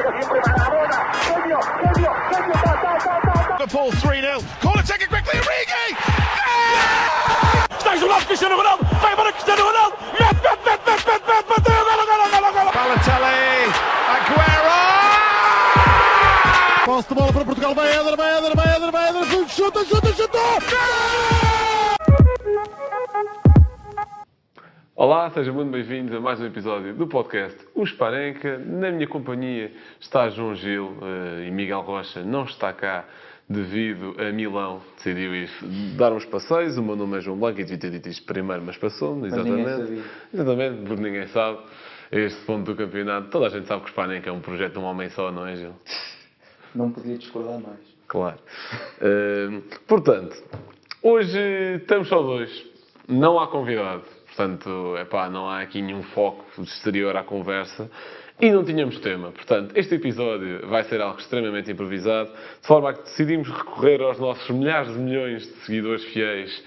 Liverpool 3-0. Corner taken quickly, Origi! Está jogado Cristiano Ronaldo, vai embora Cristiano Ronaldo, mete, bateu, golo. Balotelli, Aguero! Posse de bola para Portugal, vai Éder, chuta! Olá, sejam muito bem-vindos a mais um episódio do podcast O Sparenca. Na minha companhia está João Gil e Miguel Rocha não está cá devido a Milão. Decidiu ir dar uns passeios. O meu nome é João Blanco e devia ter dito isto primeiro, mas passou-me, exatamente. Exatamente, porque ninguém sabe. A este ponto do campeonato, toda a gente sabe que o Sparenca é um projeto de um homem só, não é, Gil? Não podia discordar mais. Claro. Portanto, hoje estamos só dois. Não há convidado. Portanto, não há aqui nenhum foco exterior à conversa. E não tínhamos tema. Portanto, este episódio vai ser algo extremamente improvisado, de forma a que decidimos recorrer aos nossos milhares de milhões de seguidores fiéis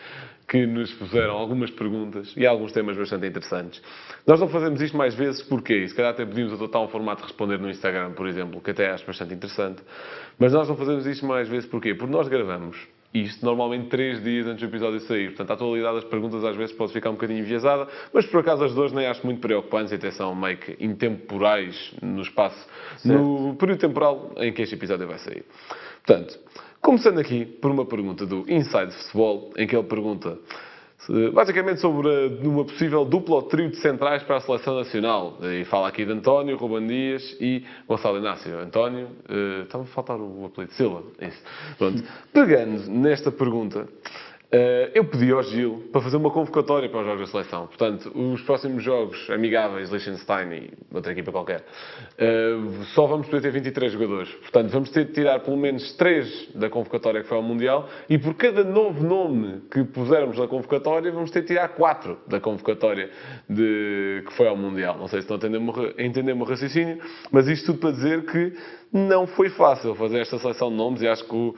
que nos puseram algumas perguntas e alguns temas bastante interessantes. Nós não fazemos isto mais vezes porque, e se calhar até pedimos adotar um formato de responder no Instagram, por exemplo, que até acho bastante interessante, mas nós não fazemos isto mais vezes porque nós gravamos isto normalmente 3 dias antes do episódio sair. Portanto, a atualidade das perguntas às vezes pode ficar um bocadinho enviesada, mas por acaso as duas nem acho muito preocupantes e até são meio que intemporais no espaço, no período temporal em que este episódio vai sair. Portanto, começando aqui por uma pergunta do Inside Futebol, em que ele pergunta basicamente sobre uma possível dupla ou trio de centrais para a seleção nacional. E fala aqui de António, Ruben Dias e Gonçalo Inácio. António, estava a faltar o apelido Silva. Isso. Pronto. Pegando nesta pergunta, eu pedi ao Gil para fazer uma convocatória para os jogos da seleção. Portanto, os próximos jogos amigáveis, Liechtenstein e outra equipa qualquer, só vamos poder ter 23 jogadores. Portanto, vamos ter de tirar pelo menos 3 da convocatória que foi ao Mundial e por cada novo nome que pusermos na convocatória, vamos ter de tirar 4 da convocatória que foi ao Mundial. Não sei se estão a entender o meu raciocínio, mas isto tudo para dizer que não foi fácil fazer esta seleção de nomes e acho que o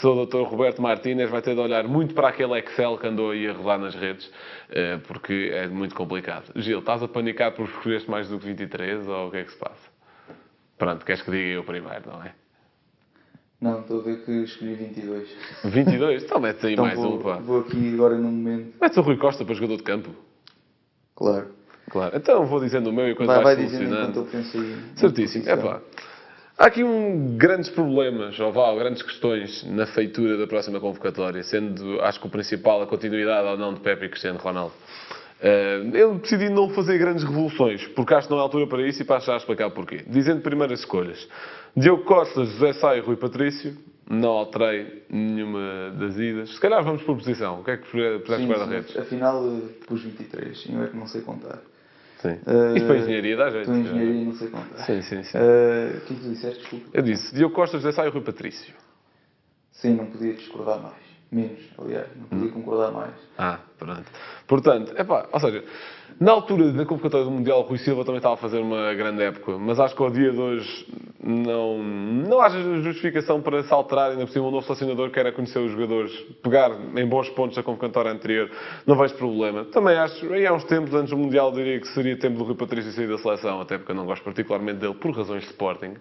Sr. Dr. Roberto Martínez vai ter de olhar muito para aquele Excel que andou aí a rodar nas redes, porque é muito complicado. Gil, estás a panicar por escolheste mais do que 23 ou o que é que se passa? Pronto, queres que diga eu primeiro, não é? Não, estou a ver que escolhi 22. 22? Então mete aí então mais um, pá. Vou aqui agora num momento. Mete o Rui Costa para jogador de campo. Claro. Então vou dizendo o meu e quando vai vais dizendo solucionando. enquanto eu penso aí. Certíssimo. Há aqui grandes problemas, grandes questões na feitura da próxima convocatória, sendo, acho que o principal, a continuidade ou não de Pepe e Cristiano Ronaldo. Eu decidi não fazer grandes revoluções, porque acho que não é altura para isso e passo já a explicar porquê. Dizendo primeiro as escolhas. Diogo Costa, José Sá e Rui Patrício. Não alterei nenhuma das idas. Se calhar vamos por posição. O que é que puseste guarda-redes? Afinal, pus 23. Eu é que não sei contar. Sim. Isto para a engenharia dá jeito. Para a engenharia não sei contar. Sim. O que tu disseste? Desculpa. Eu disse Diogo Costa, José Sá e Rui Patrício. Sim, não podia discordar mais. Menos, aliás. Não podia concordar mais. Pronto. Portanto, ou seja, na altura da convocatória do Mundial, o Rui Silva também estava a fazer uma grande época, mas acho que ao dia de hoje não há justificação para se alterar, ainda por cima um novo selecionador quer conhecer os jogadores, pegar em bons pontos da convocatória anterior, não vejo problema. Também acho, aí há uns tempos antes do Mundial, diria que seria tempo do Rui Patrício sair da seleção, até porque eu não gosto particularmente dele por razões de Sporting,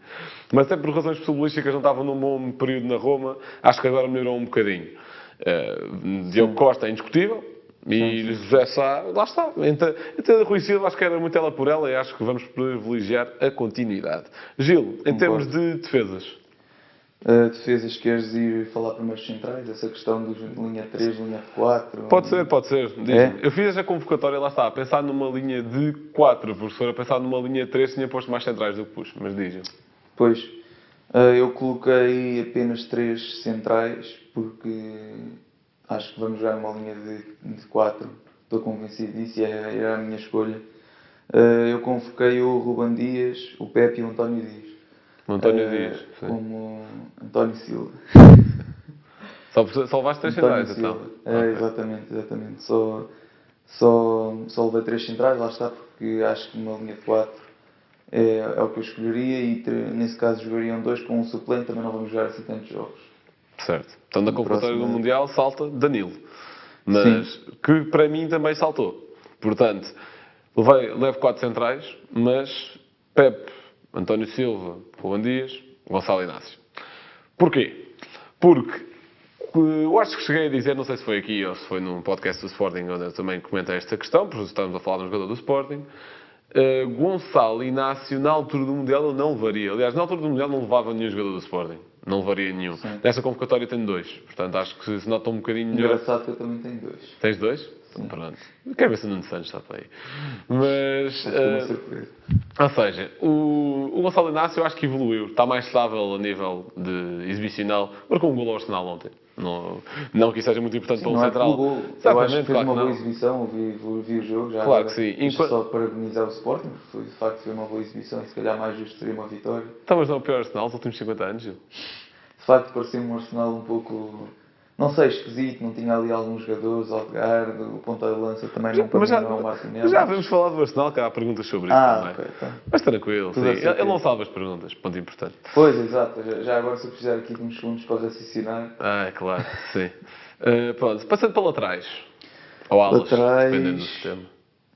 mas até por razões futebolísticas, não estava num bom período na Roma, acho que agora melhorou um bocadinho. Diogo Costa é indiscutível. E José Sá, lá está. Entre Rui Silva, acho que era muito ela por ela e acho que vamos privilegiar a continuidade. Gil, em termos de defesas? Defesas, queres ir falar primeiro centrais? Essa questão de linha 3, linha 4? Pode ser. Eu fiz a convocatória, lá está, a pensar numa linha de 4. Porque se for a pensar numa linha 3, tinha posto mais centrais do que pus. Mas diz-me. Pois, eu coloquei apenas 3 centrais porque acho que vamos jogar uma linha de 4. Estou convencido disso e era a minha escolha. Eu convoquei o Ruben Dias, o Pepe e o António Dias. O António Dias, sim. Como António Silva. Só levaste 3 centrais, então? Exatamente. Só levei 3 centrais, lá está, porque acho que uma linha de 4 é o que eu escolheria e nesse caso jogariam 2 com um suplente, também não vamos jogar assim tantos jogos. Certo. Então, na convocatória do Mundial salta Danilo. Mas que para mim também saltou. Portanto, levo 4 centrais, mas Pepe António Silva, Ruben Dias, Gonçalo Inácio. Porquê? Porque eu acho que cheguei a dizer, não sei se foi aqui ou se foi num podcast do Sporting, onde eu também comentei esta questão, porque estamos a falar de um jogador do Sporting. Gonçalo Inácio, na altura do Mundial, eu não levaria. Aliás, na altura do Mundial não levava nenhum jogador do Sporting. Não levaria nenhum. Sim. Nesta convocatória tenho 2. Portanto, acho que se nota um bocadinho melhor. Engraçado que eu também tenho 2. Tens 2? Pronto. Quero ver se o Nuno Santos está para aí. Mas, Foi uma surpresa. ou seja, o Gonçalo Inácio eu acho que evoluiu. Está mais estável a nível de exibicional. Marcou um gol ao Arsenal ontem. Não que isso seja muito importante para um Não é central. pelo gol. Eu acho que Exatamente, fez uma que boa não. exibição, vi o jogo. Já Claro agora, que sim. deixa só parabenizar o Sporting, porque de facto foi uma boa exibição e se calhar mais justo seria uma vitória. Então, mas não é o pior Arsenal dos últimos 50 anos, Gil? De facto parecia-me um Arsenal um pouco, não sei, esquisito, não tinha ali alguns jogadores, Odegaard, o ponta de lança também não, para Mas mim já, não é o Martinelli. já vamos falar do Arsenal, que há perguntas sobre isso também. ok, tá. Mas tranquilo, sim. Tudo a ser Ele não feito. salva as perguntas, ponto importante. Pois, exato, já agora se eu precisar aqui de uns segundos para raciocinar. É claro, sim. Pronto, passando para laterais. Ou alas, Laterais. dependendo do sistema.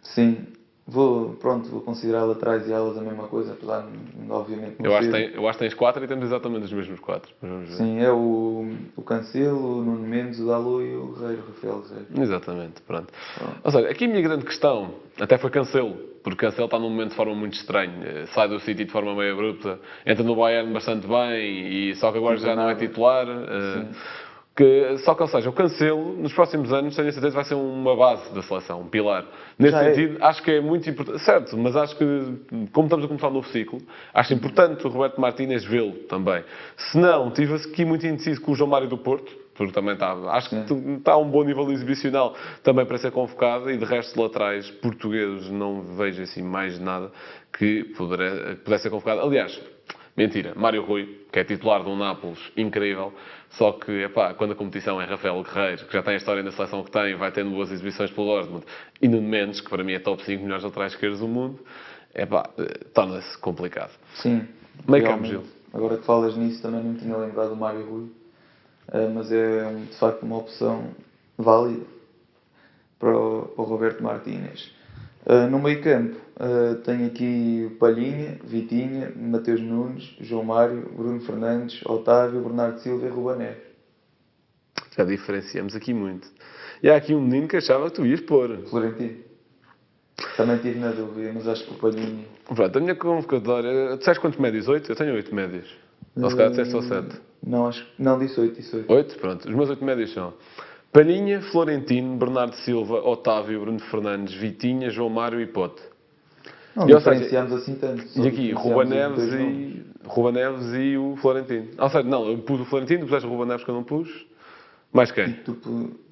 Sim, vou considerar laterais e alas a mesma coisa, apesar de obviamente não Eu acho, ser. que tens 4 e temos exatamente os mesmos 4. Mas vamos ver. Sim, é o Cancelo, o Nuno Mendes, o Dalot e o Guerreiro, o Rafael Guerreiro. Exatamente, pronto. Ou seja, aqui a minha grande questão até foi Cancelo, porque Cancelo está num momento de forma muito estranha. Sai do City de forma meio abrupta, entra no Bayern bastante bem, e só que agora já não é titular. Só que, ou seja, o Cancelo, nos próximos anos, tenho a certeza, vai ser uma base da seleção, um pilar. Nesse Já é. sentido, acho que é muito importante. Certo, mas acho que, como estamos a começar um novo ciclo, acho importante o Roberto Martínez vê-lo também. Se não, estive aqui muito indeciso com o João Mário do Porto, porque também acho que está a um bom nível exibicional também para ser convocado, e de resto de laterais portugueses não vejo assim mais nada que pudesse ser convocado. Aliás, mentira, Mário Rui, que é titular do Nápoles, incrível, só que, quando a competição é Rafael Guerreiro, que já tem a história na seleção que tem, vai tendo boas exibições pelo Dortmund, e Nuno Mendes, que para mim é top 5 melhores laterais esquerdos do mundo, torna-se complicado. Sim, Meio campo, realmente. Gil. Agora que falas nisso, também não tinha lembrado do Mário Rui, mas é de facto uma opção válida para o Roberto Martínez. No meio campo, tenho aqui o Palhinha, Vitinha, Mateus Nunes, João Mário, Bruno Fernandes, Otávio, Bernardo Silva e Ruben Neves. Já diferenciamos aqui muito. E há aqui um menino que achava que tu ias pôr. Florentino. Também tive na dúvida, mas acho que o Palhinha... Pronto, a minha convocatória... Tu sabes quantos médios? 8? Eu tenho 8 médios. Ou se calhar disseste só 7. Não, disse 8. 8? Pronto. Os meus 8 médios são Palhinha, Florentino, Bernardo Silva, Otávio, Bruno Fernandes, Vitinha, João Mário e Pote. Não E, ou seja, diferenciámos assim tanto. E aqui, Ruben Neves e o Florentino. Ou seja, não, eu pus o Florentino, tu puseste o Ruben Neves que eu não pus. Mais quem?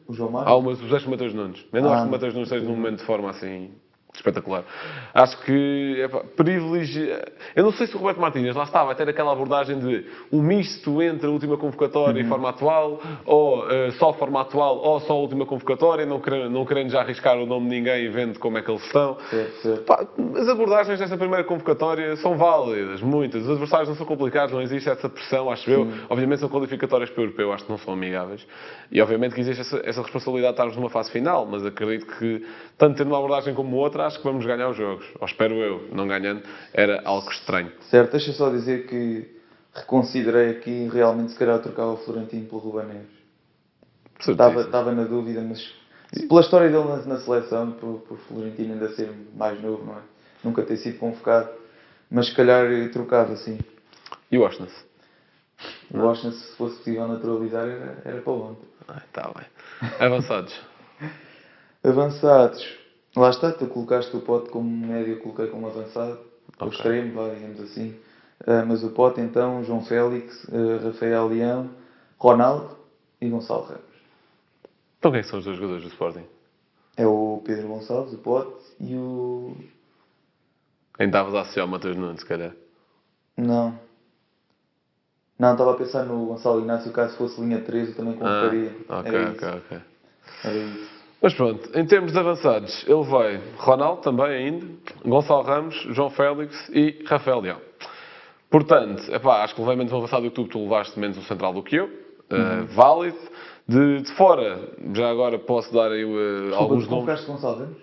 O João Mário? Mas tu puseste o Mateus Nunes. Eu não acho que o Mateus Nunes esteja num momento de forma assim espetacular. Acho que privilegia. Eu não sei se o Roberto Martínez lá está, vai ter aquela abordagem de um misto entre a última convocatória e forma atual, ou só forma atual, ou só a última convocatória, não querendo já arriscar o nome de ninguém e vendo como é que eles estão. Certo. As abordagens desta primeira convocatória são válidas, muitas. Os adversários não são complicados, não existe essa pressão, acho eu. Obviamente são qualificatórias para o europeu, acho que não são amigáveis. E obviamente que existe essa responsabilidade de estarmos numa fase final, mas acredito que, tanto tendo uma abordagem como outra, acho que vamos ganhar os jogos. Ou espero eu, não ganhando, era algo estranho. Certo, deixa só dizer que reconsiderei aqui realmente se calhar trocava o Florentino pelo Ruben Neves. Estava na dúvida, mas pela história dele na seleção, por Florentino ainda ser mais novo, não é? Nunca ter sido convocado, mas se calhar trocava sim. E o Washington? O Washington, se fosse possível naturalizar, era para onde? Está bem. Avançados. Avançados. Lá está, tu colocaste o Pote como médio, eu coloquei como avançado. O Ok. extremo, digamos assim. Mas o Pote então, João Félix, Rafael Leão, Ronaldo e Gonçalo Ramos. Então quem são os dois jogadores do Sporting? É o Pedro Gonçalves, o Pote e o... Ainda estavas a associar o Mateus Nunes, se calhar. Não, estava a pensar no Gonçalo Inácio, caso fosse linha 13 eu também convocaria. Ok. Era isso. Mas pronto, em termos de avançados, ele vai Ronaldo também ainda, Gonçalo Ramos, João Félix e Rafael Leão. Portanto, acho que levei menos um avançado do que tu levaste menos um central do que eu. Válido. De fora, já agora posso dar aí alguns nomes. Compraste Gonçalo Ramos?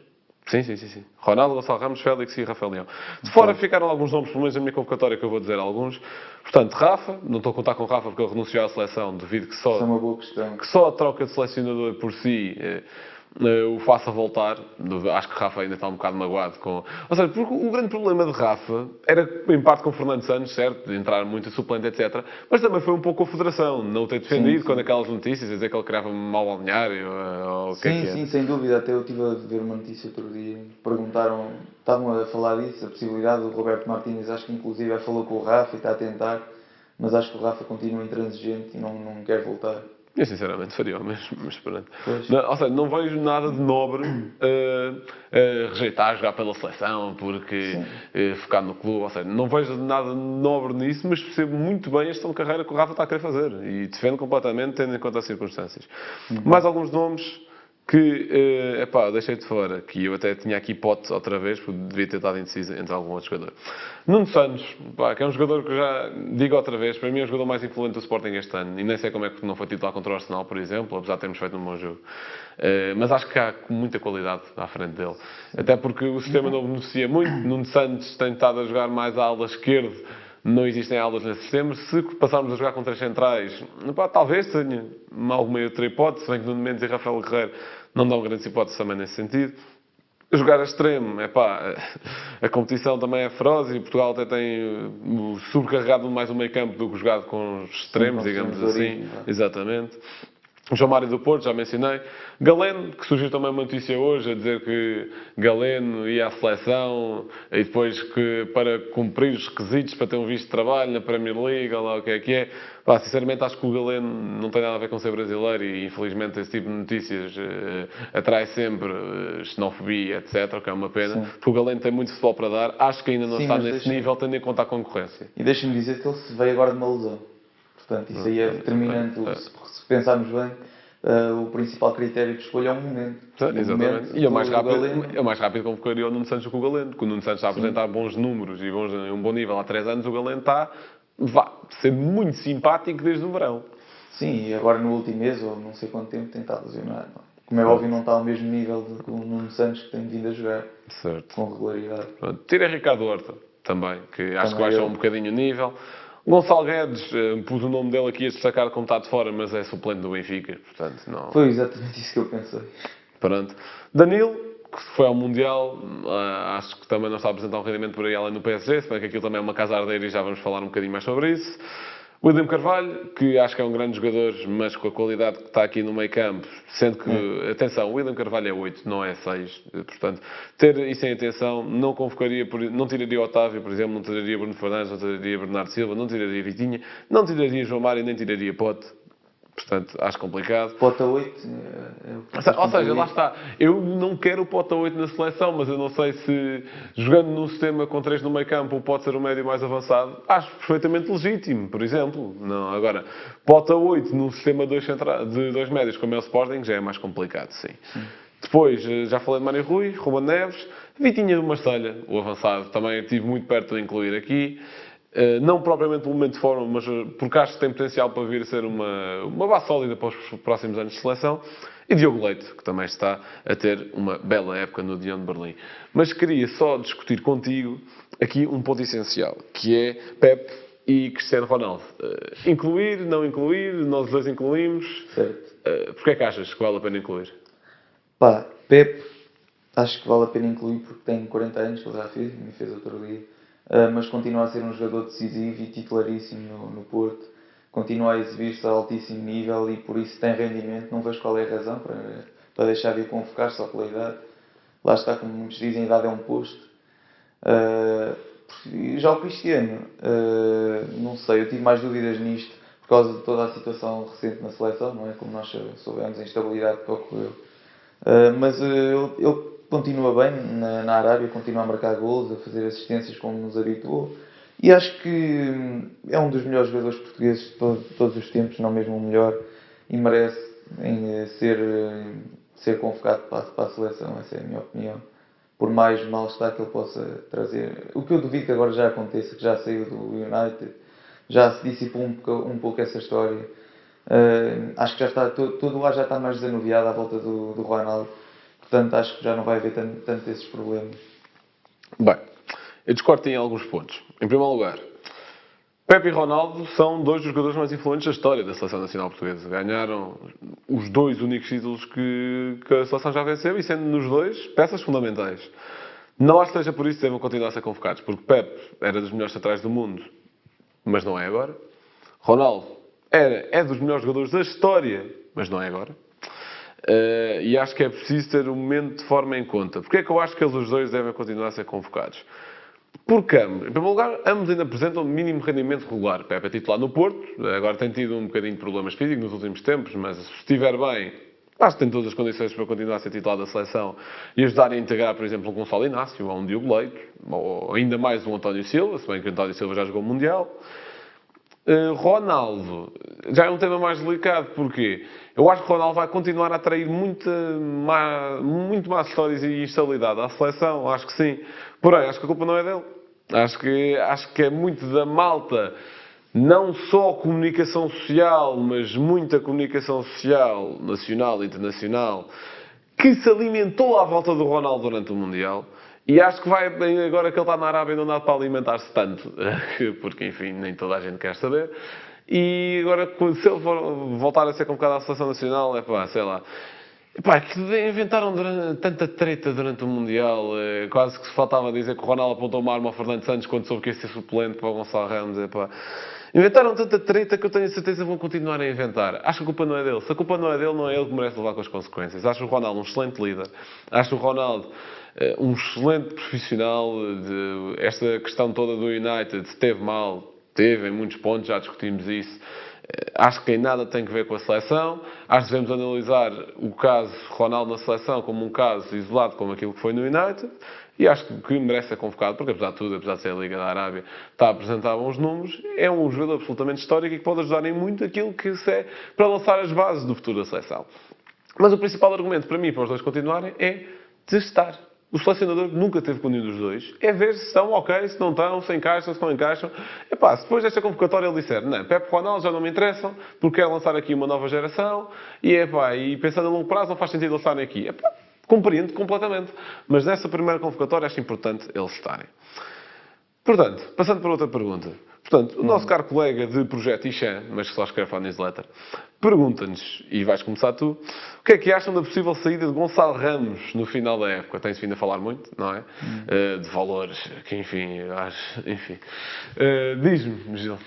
Sim, sim, sim, sim. Ronaldo, Gonçalo Ramos, Félix e Rafael Leão. De fora ficaram alguns nomes, pelo menos na minha convocatória, que eu vou dizer alguns. Portanto, Rafa, não estou a contar com o Rafa porque ele renunciou à seleção, devido que Isso é uma boa questão. só a troca de selecionador por si o faça voltar. Acho que Rafa ainda está um bocado magoado com... Ou seja, porque o grande problema de Rafa era, em parte, com Fernando Santos, certo? De entrar muito suplente, etc. Mas também foi um pouco a Federação, não o ter defendido Sim. quando aquelas notícias, a dizer que ele criava mau balneário, ou o que é que Sim, era. sem dúvida. Até eu estive a ver uma notícia outro dia. Perguntaram, estavam a falar disso, a possibilidade do Roberto Martínez, acho que inclusive falou com o Rafa e está a tentar, mas acho que o Rafa continua intransigente e não quer voltar. Eu sinceramente faria o mesmo, mas pronto. Pois. Não, ou seja, não vejo nada de nobre rejeitar jogar pela seleção porque focar no clube. Ou seja, não vejo nada de nobre nisso, mas percebo muito bem a gestão de carreira que o Rafa está a querer fazer e defendo completamente, tendo em conta as circunstâncias. Mais alguns nomes que, deixei de fora, que eu até tinha aqui hipótese outra vez, porque devia ter estado indeciso entre algum outro jogador. Nuno Santos, que é um jogador que eu já digo outra vez, para mim é o jogador mais influente do Sporting este ano, e nem sei como é que não foi titular contra o Arsenal, por exemplo, apesar de termos feito um bom jogo. Mas acho que há muita qualidade à frente dele. Até porque o sistema não beneficia muito. Nuno Santos tem estado a jogar mais à ala esquerda, não existem aulas nesse sistema. Se passarmos a jogar com três centrais, talvez tenha alguma outra hipótese, se bem que Nuno Mendes e Rafael Guerreiro não dão grandes hipóteses também nesse sentido. Jogar a extremo, a competição também é feroz e Portugal até tem sobrecarregado mais o meio campo do que jogado com os extremos, digamos assim. Exatamente. João Mário do Porto, já mencionei. Galeno, que surgiu também uma notícia hoje a dizer que Galeno ia à seleção e depois que para cumprir os requisitos para ter um visto de trabalho na Premier League, ou lá o que é. Sinceramente acho que o Galeno não tem nada a ver com ser brasileiro e infelizmente esse tipo de notícias atrai sempre xenofobia, etc, o que é uma pena. Sim. Porque o Galeno tem muito futebol para dar. Acho que ainda não está Mas nesse nível, tendo em conta a concorrência. E deixa-me dizer que ele se veio agora de uma lesão. Portanto, isso aí é determinante. Se pensarmos bem, o principal critério de escolha é o momento. Exatamente. E é mais rápido convocaria o Nuno Santos com o Galeno. Porque o Nuno Santos está a apresentar bons números e um bom nível há 3 anos. O Galeno está a ser muito simpático desde o verão. Sim, e agora no último mês, ou não sei quanto tempo, tem estado lesionado. Como é óbvio, não está ao mesmo nível que o Nuno Santos que tem vindo a jogar com regularidade. Tira Ricardo Horta também, que acho que baixa um bocadinho o nível. Gonçalo Guedes, pus o nome dele aqui a destacar como está de fora, mas é suplente do Benfica, portanto não... Foi exatamente isso que eu pensei. Pronto. Danilo, que foi ao Mundial, acho que também não está a apresentar um rendimento por aí além do PSG, se bem que aquilo também é uma casa ardeira e já vamos falar um bocadinho mais sobre isso. William Carvalho, que acho que é um grande jogador, mas com a qualidade que está aqui no meio campo, sendo que, atenção, o William Carvalho é 8, não é 6, portanto, ter isso em atenção, não convocaria, não tiraria Otávio, por exemplo, não tiraria Bruno Fernandes, não tiraria Bernardo Silva, não tiraria Vitinha, não tiraria João Mário, nem tiraria Pote. Portanto, acho complicado. Pota 8 Ou seja, lá está. Eu não quero o Pota 8 na seleção, mas eu não sei se, jogando num sistema com 3 no meio campo, pode ser o médio mais avançado. Acho perfeitamente legítimo, por exemplo. Não, agora, Pota 8 num sistema de 2 médios, como é o Sporting, já é mais complicado, sim. Depois, já falei de Mário Rui, Ruben Neves, Vitinha do Marselha, o avançado. Também estive muito perto de incluir aqui. Não propriamente pelo momento de forma, mas porque acho que tem potencial para vir a ser uma base sólida para os próximos anos de seleção. E Diogo Leite, que também está a ter uma bela época no União de Berlim. Mas queria só discutir contigo aqui um ponto essencial, que é Pep e Cristiano Ronaldo. Incluir, não incluir, nós dois incluímos. Certo. Porquê é que achas que vale a pena incluir? Pep, acho que vale a pena incluir porque tem 40 anos, que ele já fez, me fez outro dia. Mas continua a ser um jogador decisivo e titularíssimo no Porto. Continua a exibir-se a altíssimo nível e por isso tem rendimento. Não vejo qual é a razão para deixar de o convocar só pela idade. Lá está, como muitos dizem, a idade é um posto. Já o Cristiano, não sei, eu tive mais dúvidas nisto por causa de toda a situação recente na seleção, não é? Como nós soubemos, a instabilidade que ocorreu. Mas ele continua bem na Arábia, continua a marcar golos, a fazer assistências como nos habituou. E acho que é um dos melhores jogadores portugueses de todos os tempos, não mesmo o melhor, e merece ser convocado para a seleção, essa é a minha opinião. Por mais mal-estar que ele possa trazer. O que eu duvido que agora já aconteça, que já saiu do United, já se dissipou um pouco essa história. Acho que já está, todo o ar já está mais desanuviado à volta do Ronaldo. portanto acho que já não vai haver tanto esses problemas. Bem, eu discordo em alguns pontos. Em primeiro lugar, Pepe e Ronaldo são dois dos jogadores mais influentes da história da Seleção Nacional Portuguesa. Ganharam os dois únicos títulos que a Seleção já venceu e sendo nos dois peças fundamentais. Não acho que seja por isso que devem continuar a ser convocados, porque Pepe era dos melhores centrais do mundo, mas não é agora. Ronaldo é dos melhores jogadores da história, mas não é agora. E acho que é preciso ter o momento de forma em conta. Porquê é que eu acho que eles os dois devem continuar a ser convocados? Porque ambos, em primeiro lugar, ambos ainda apresentam o mínimo rendimento regular. Pepe é titular no Porto, agora tem tido um bocadinho de problemas físicos nos últimos tempos, mas se estiver bem, acho que tem todas as condições para continuar a ser titular da seleção e ajudar a integrar, por exemplo, um Gonçalo Inácio, ou um Diogo Leite, ou ainda mais um António Silva, se bem que o António Silva já jogou o Mundial. Ronaldo, já é um tema mais delicado, porque eu acho que Ronaldo vai continuar a atrair muito mais histórias e instabilidade à seleção, acho que sim. Porém, acho que a culpa não é dele. Acho que é muito da malta, não só comunicação social, mas muita comunicação social, nacional e internacional, que se alimentou à volta do Ronaldo durante o Mundial. E acho que vai, agora que ele está na Arábia, não dá para alimentar-se tanto, porque, enfim, nem toda a gente quer saber. E agora, se ele for voltar a ser convocado à Seleção Nacional, é pá, sei lá. Epá, que inventaram tanta treta durante o Mundial, quase que se faltava dizer que o Ronaldo apontou uma arma ao Fernando Santos quando soube que ia ser suplente para o Gonçalo Ramos. Epá. Inventaram tanta treta que eu tenho a certeza que vão continuar a inventar. Acho que a culpa não é dele. Se a culpa não é dele, não é ele que merece levar com as consequências. Acho o Ronaldo um excelente líder. Acho o Ronaldo um excelente profissional. Esta questão toda do United esteve mal, teve em muitos pontos, já discutimos isso. Acho que em nada tem que ver com a seleção. Acho que devemos analisar o caso Ronaldo na seleção como um caso isolado, como aquilo que foi no United. E acho que merece ser convocado, porque apesar de tudo, apesar de ser a Liga da Arábia, está a apresentar bons números. É um jogador absolutamente histórico e que pode ajudar em muito aquilo que se é para lançar as bases do futuro da seleção. Mas o principal argumento para mim, para os dois continuarem, é testar. O selecionador nunca teve com nenhum dos dois. É ver se estão ok, se não estão, se encaixam, se não encaixam. Epá, se depois desta convocatória ele disser, não, Pepe e Ronaldo já não me interessam, porque quero lançar aqui uma nova geração, e pensando a longo prazo não faz sentido eles estarem aqui. Epá, compreendo completamente. Mas nessa primeira convocatória acho importante eles estarem. Portanto, passando para outra pergunta. Portanto, o nosso caro colega de Projeto Ixan, mas que só escreve a newsletter, pergunta-nos, e vais começar tu, o que é que acham da possível saída de Gonçalo Ramos no final da época? Tem-se vindo a falar muito, não é? De valores, que enfim, acho, enfim. Diz-me, Gil. O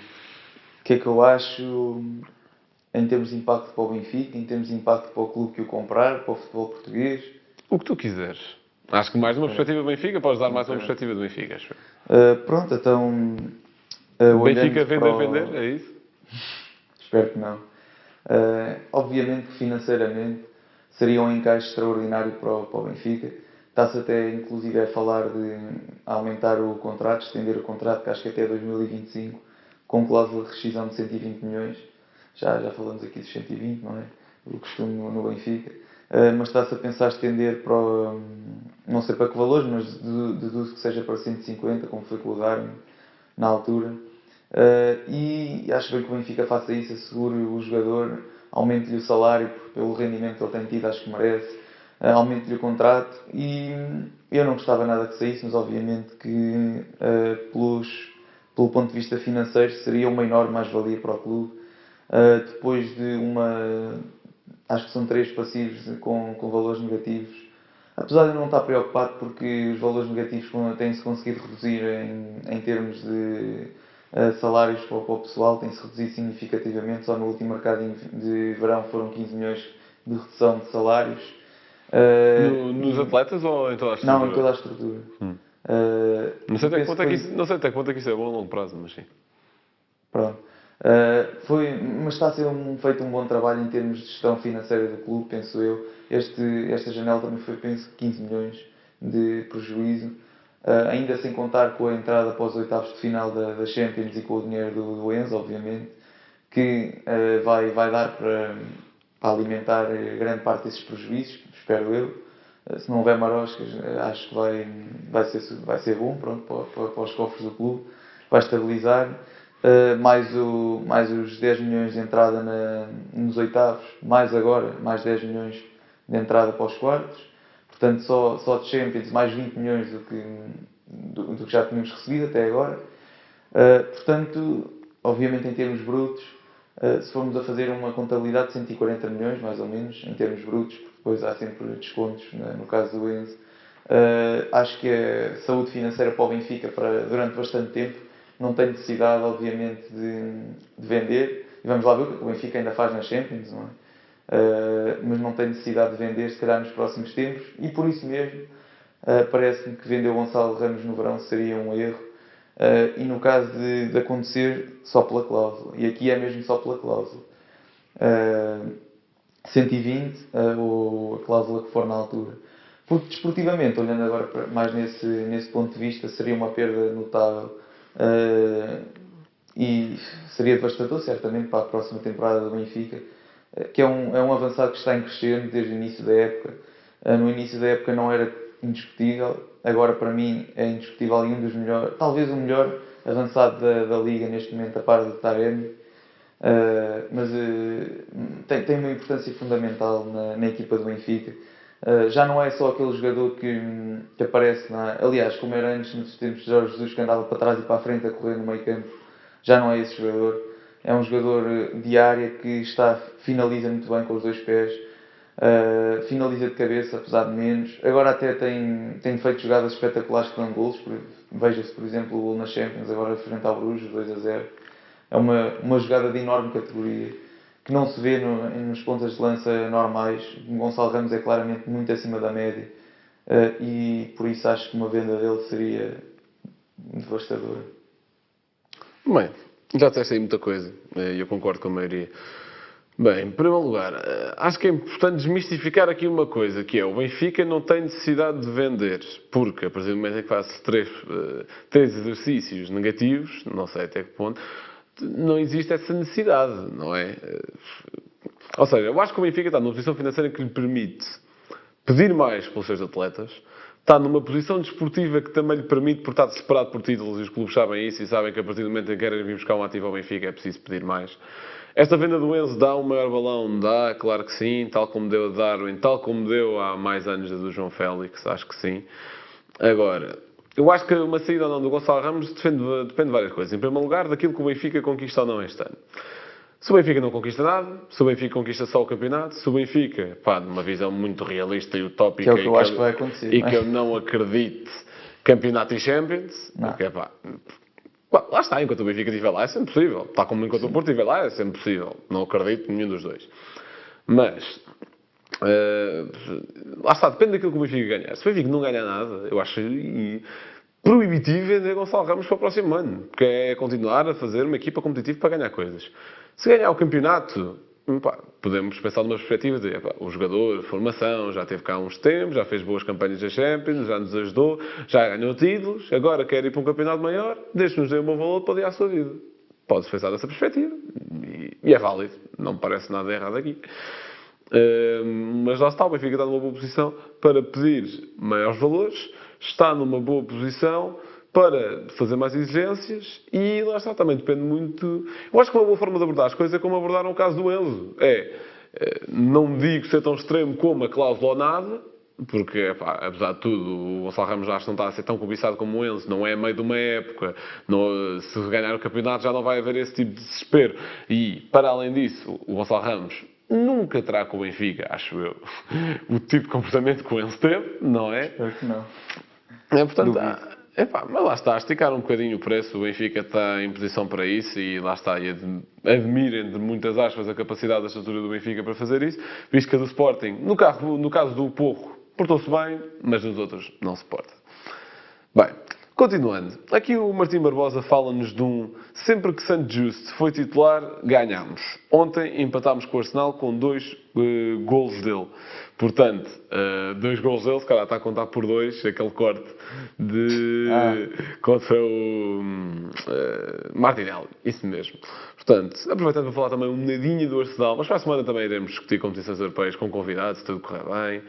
que é que eu acho em termos de impacto para o Benfica, em termos de impacto para o clube que o comprar, para o futebol português? O que tu quiseres. Acho que mais uma perspectiva do Benfica, podes dar mais uma perspectiva do Benfica, acho. Pronto, então... O Benfica vender, é isso? Espero que não. Obviamente que financeiramente seria um encaixe extraordinário para o Benfica. Está-se até inclusive a falar de aumentar o contrato, estender o contrato, que acho que até 2025, com cláusula de rescisão de 120 milhões. Já falamos aqui dos 120, não é? O costume no Benfica. Mas está-se a pensar estender para, não sei para que valores, mas deduzo que seja para 150, como foi com o Darwin na altura. E acho bem que o Benfica faça isso, assegure o jogador, aumente-lhe o salário pelo rendimento que ele tem tido, acho que merece, aumente-lhe o contrato. E eu não gostava nada que saísse, mas obviamente que pelo ponto de vista financeiro seria uma enorme mais-valia para o clube. Depois de acho que são 3 passivos com valores negativos, apesar de eu não estar preocupado porque os valores negativos têm-se conseguido reduzir em termos de salários para o pessoal, têm-se reduzido significativamente. Só no último mercado de verão foram 15 milhões de redução de salários. Nos atletas ou em toda a estrutura? Não, em toda a estrutura. Não sei até que ponto é que isso é bom a longo prazo, mas sim. Pronto. Mas está a ser feito um bom trabalho em termos de gestão financeira do clube, penso eu. Esta janela também foi, penso, 15 milhões de prejuízo. Ainda sem contar com a entrada para os oitavos de final da Champions e com o dinheiro do Enzo, obviamente, que vai dar para alimentar grande parte desses prejuízos, espero eu. Se não houver maroscas, acho que vai ser bom, pronto, para os cofres do clube, vai estabilizar. Mais os 10 milhões de entrada nos oitavos, mais 10 milhões de entrada para os quartos. Portanto, só de Champions mais 20 milhões do que já tínhamos recebido até agora. Portanto, obviamente em termos brutos, se formos a fazer uma contabilidade de 140 milhões, mais ou menos, em termos brutos, porque depois há sempre descontos, no caso do Enzo, acho que a saúde financeira para o Benfica, durante bastante tempo, não tem necessidade, obviamente, de vender. E vamos lá ver o que o Benfica ainda faz nas Champions, não é? Mas não tem necessidade de vender, se calhar, nos próximos tempos. E por isso mesmo, parece-me que vender o Gonçalo Ramos no verão seria um erro. E no caso de acontecer, só pela cláusula. E aqui é mesmo só pela cláusula. 120, ou a cláusula que for na altura. Porque desportivamente, olhando agora mais nesse ponto de vista, seria uma perda notável. E seria devastador, certamente, para a próxima temporada do Benfica, que é um avançado que está em crescendo desde o início da época. No início da época não era indiscutível, agora para mim é indiscutível e um dos melhores, talvez o melhor avançado da Liga neste momento, a par de Taremi. Mas tem uma importância fundamental na equipa do Benfica. Já não é só aquele jogador que aparece aliás, como era antes nos tempos de Jorge Jesus, que andava para trás e para a frente a correr no meio campo, já não é esse jogador. É um jogador de área que finaliza muito bem com os dois pés, finaliza de cabeça, apesar de menos. Agora até tem feito jogadas espetaculares que dão golos. Veja-se, por exemplo, o gol na Champions, agora frente ao Bruges, 2-0. É uma jogada de enorme categoria, que não se vê nos pontas de lança normais. O Gonçalo Ramos é claramente muito acima da média, e por isso acho que uma venda dele seria devastadora. Bem, já disseste aí muita coisa, e eu concordo com a maioria. Bem, em primeiro lugar, acho que é importante desmistificar aqui uma coisa, que é o Benfica não tem necessidade de vender, porque a partir do momento em que faz três exercícios negativos, não sei até que ponto, não existe essa necessidade, não é? Ou seja, eu acho que o Benfica está numa posição financeira que lhe permite pedir mais pelos seus atletas, está numa posição desportiva que também lhe permite, por estar separado por títulos, e os clubes sabem isso e sabem que a partir do momento em que querem vir buscar um ativo ao Benfica é preciso pedir mais. Esta venda do Enzo dá um maior balão? Dá, claro que sim, tal como deu a Darwin, tal como deu há mais anos a do João Félix, acho que sim. Agora, eu acho que uma saída ou não do Gonçalo Ramos depende de várias coisas. Em primeiro lugar, daquilo que o Benfica conquista ou não este ano. Se o Benfica não conquista nada, se o Benfica conquista só o campeonato, se o Benfica, numa visão muito realista e utópica, que é o que eu acho que vai acontecer, e que eu não acredito, campeonato e Champions, porque lá está, enquanto o Benfica estiver lá é sempre possível, tal como enquanto o Porto estiver lá é sempre possível, não acredito em nenhum dos dois. Mas, lá está, depende daquilo que o Benfica ganhar. Se o Benfica não ganhar nada, eu acho proibitivo vender Gonçalo Ramos para o próximo ano, porque é continuar a fazer uma equipa competitiva para ganhar coisas. Se ganhar o campeonato, podemos pensar numa perspectiva de o jogador, formação, já teve cá há uns tempos, já fez boas campanhas da Champions, já nos ajudou, já ganhou títulos, agora quer ir para um campeonato maior, deixe-nos dar um bom valor para adiar a sua vida. Pode-se pensar dessa perspectiva, e é válido, não me parece nada errado aqui. Mas lá está, o Benfica está numa boa posição para pedir maiores valores, está numa boa posição para fazer mais exigências e lá está, também depende muito... Eu acho que uma boa forma de abordar as coisas é como abordaram o caso do Enzo. Não digo ser tão extremo como a cláusula ou nada, porque, apesar de tudo, o Gonçalo Ramos acho que não está a ser tão cobiçado como o Enzo, não é meio de uma época, se ganhar o campeonato já não vai haver esse tipo de desespero. E, para além disso, o Gonçalo Ramos nunca terá com o Benfica, acho eu, o tipo de comportamento que o Enzo teve, não é? Espero que não. Portanto, mas lá está, a esticar um bocadinho o preço, o Benfica está em posição para isso e lá está, e admirem de muitas aspas a capacidade da estrutura do Benfica para fazer isso, visto que a do Sporting, no caso do Porro, portou-se bem, mas nos outros não se porta. Bem, continuando, aqui o Martim Barbosa fala-nos de sempre que Santo Justo foi titular, ganhámos. Ontem empatámos com o Arsenal com 2 golos dele. Portanto, 2 golos dele, se calhar está a contar por 2, aquele corte contra o Martinelli, isso mesmo. Portanto, aproveitando para falar também um nadinho do Arsenal, mas para a semana também iremos discutir competições europeias com convidados, se tudo correr bem.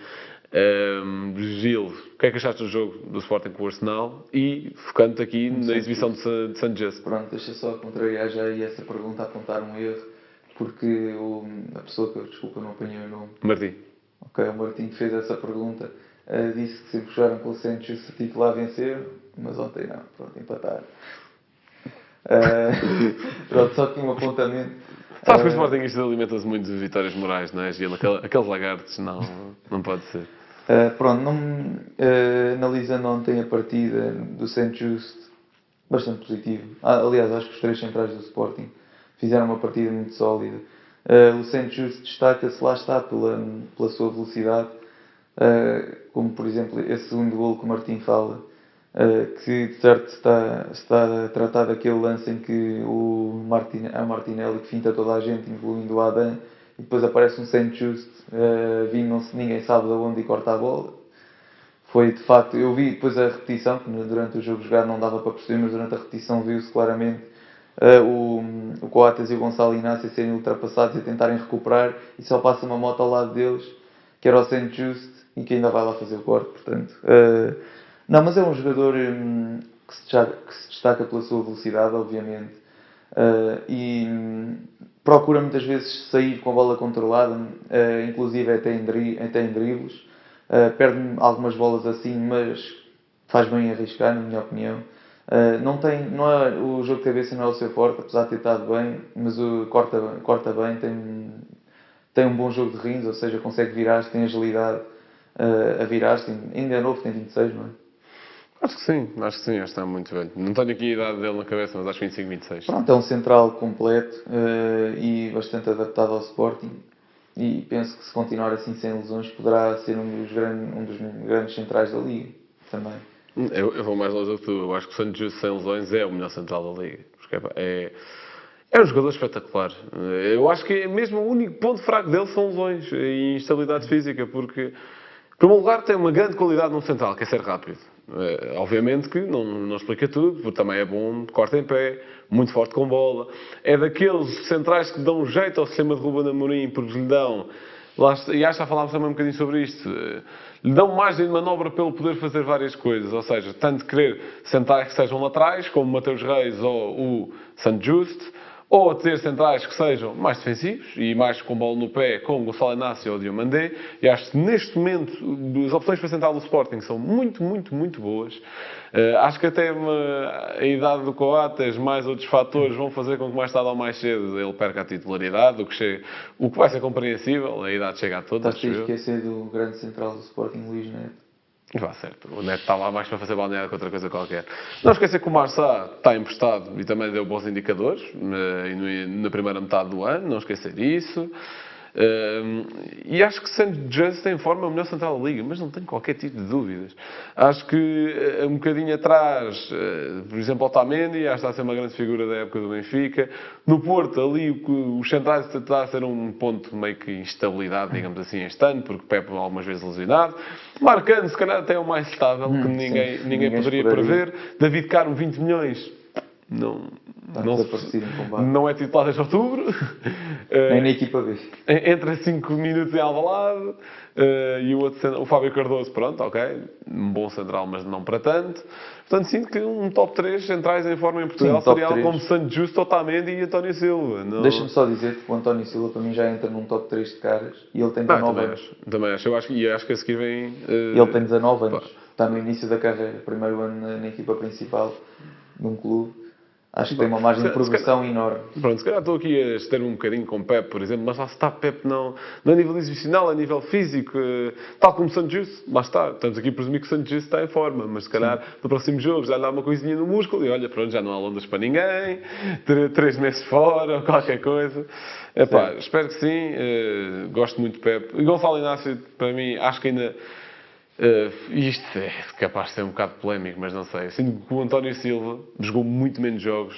Gil, o que é que achaste do jogo do Sporting com o Arsenal? E focando aqui na exibição de Santo Justo. Pronto, deixa só contrariar já aí essa pergunta, apontar um erro, porque a pessoa que eu, desculpa, não apanhei o nome. Martim. Ok, o Martim que fez essa pergunta, disse que sempre jogaram com o Santos o título a vencer, mas ontem não, pronto, empataram. Pronto, só aqui um apontamento. Sabes que o Sportingista alimenta-se muito de vitórias morais, não é, Gil? Aqueles lagartos, não pode ser. Pronto, analisando ontem a partida do St. Just, bastante positivo. Aliás, acho que os três centrais do Sporting fizeram uma partida muito sólida. O St. Just destaca-se, lá está, pela sua velocidade, como por exemplo esse segundo golo que o Martim fala, que de certo está a tratar daquele lance em que o Martinelli que finta toda a gente, incluindo o Adam, e depois aparece um St. Just vindo, ninguém sabe de onde, e corta a bola. Foi de facto, eu vi depois a repetição, que durante o jogo jogado não dava para perceber, mas durante a repetição viu-se claramente o Coates e o Gonçalo Inácio serem ultrapassados e a tentarem recuperar, e só passa uma moto ao lado deles, que era o St. Just, e que ainda vai lá fazer o corte, portanto. Não, mas é um jogador que se destaca pela sua velocidade, obviamente, e procura muitas vezes sair com a bola controlada, inclusive até em dribles. Perde algumas bolas assim, mas faz bem em arriscar, na minha opinião. O jogo de cabeça não é o seu forte, apesar de ter estado bem, mas corta bem, tem um bom jogo de rins, ou seja, consegue virar-se, tem agilidade a virar-se, ainda é novo, tem 26, não é? Acho que sim, acho que está muito bem. Não tenho aqui a idade dele na cabeça, mas acho 25, 26. Pronto, é um central completo e bastante adaptado ao Sporting. E penso que se continuar assim sem lesões poderá ser um dos grandes centrais da Liga também. Eu vou mais longe do que tu. Eu acho que o Santos Justo sem lesões é o melhor central da Liga. Porque é um jogador espetacular. Eu acho que mesmo o único ponto fraco dele são lesões e instabilidade física, porque, em primeiro lugar, tem uma grande qualidade no central, que é ser rápido. Obviamente que não explica tudo, porque também é bom, corta em pé, muito forte com bola. É daqueles centrais que dão um jeito ao sistema de Ruben Amorim, porque lhe dão, e acho que já falámos também um bocadinho sobre isto, lhe dão margem de manobra pelo poder fazer várias coisas, ou seja, tanto querer centrais que sejam laterais, como o Mateus Reis ou o Santos Just, ou ter centrais que sejam mais defensivos e mais com bola no pé, como o Gonçalo Inácio ou o Diomandé. E acho que neste momento as opções para central do Sporting são muito, muito, muito boas. Acho que até a idade do Coates, mais outros fatores, vão fazer com que mais tarde ou mais cedo ele perca a titularidade, o que vai ser compreensível. A idade chega a todos. Estás a esquecer do grande central do Sporting, Luís Neto. Vá, certo. O Neto está lá mais para fazer balneário que outra coisa qualquer. Não esquecer que o Marçá está emprestado e também deu bons indicadores na primeira metade do ano, não esquecer isso. E acho que St. Just tem forma o melhor central da Liga, mas não tenho qualquer tipo de dúvidas. Acho que um bocadinho atrás, por exemplo, Otamendi, acho que está a ser uma grande figura da época do Benfica. No Porto, ali os centrais está a ser um ponto meio que instabilidade, digamos assim, este ano, porque Pepe algumas vezes lesionado. Marcano, se calhar até é o mais estável, que ninguém poderia prever. David Carmo, 20 milhões. Não é titular desde outubro. Nem na equipa B. Entra 5 minutos em Alvalade. E o Fábio Cardoso, pronto, ok. Um bom central, mas não para tanto. Portanto, sinto que um top 3 centrais em forma em Portugal seria algo como Santos Justo, Otamendi e António Silva. Deixa-me só dizer que o António Silva para mim já entra num top 3 de caras e ele tem 19 anos. Também acho. Eu acho que a seguir vem... Ele tem 19 anos. Está no início da carreira. Primeiro ano na equipa principal de um clube. Acho que tem uma margem de progressão enorme. Pronto, se calhar estou aqui a ester um bocadinho com Pep, por exemplo, mas lá está Pep não a nível exibicional, a nível físico, tal como o Santos Justo, lá está. Estamos aqui a presumir que o Santos Justo está em forma, mas se calhar no próximo jogo já lhe dá uma coisinha no músculo e olha, pronto, já não há ondas para ninguém, 3 meses fora ou qualquer coisa. Epá, espero que sim, gosto muito de Pep. E Gonçalo Inácio, para mim, acho que ainda... isto é capaz de ser um bocado polémico, mas não sei. Sinto que o António Silva jogou muito menos jogos,